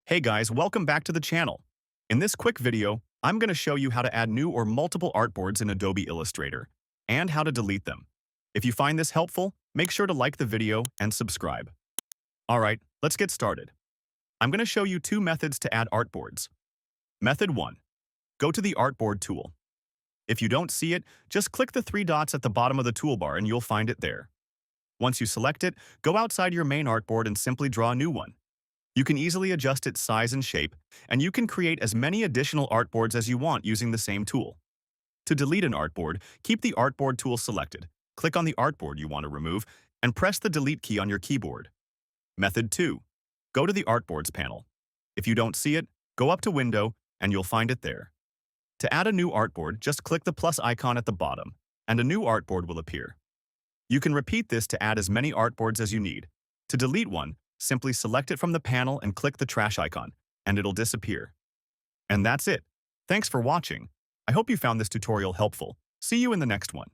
Hey guys, welcome back to the channel. In this quick video, I'm going to show you how to add new or multiple artboards in Adobe Illustrator, and how to delete them. If you find this helpful, make sure to like the video and subscribe. Alright, let's get started. I'm going to show you two methods to add artboards. Method 1. Go to the Artboard tool. If you don't see it, just click the three dots at the bottom of the toolbar and you'll find it there. Once you select it, go outside your main artboard and simply draw a new one. You can easily adjust its size and shape, and you can create as many additional artboards as you want using the same tool. To delete an artboard, keep the Artboard tool selected, click on the artboard you want to remove, and press the Delete key on your keyboard. Method 2. Go to the Artboards panel. If you don't see it, go up to Window, and you'll find it there. To add a new artboard, just click the plus icon at the bottom, and a new artboard will appear. You can repeat this to add as many artboards as you need. To delete one, simply select it from the panel and click the trash icon, and it'll disappear. And that's it. Thanks for watching. I hope you found this tutorial helpful. See you in the next one.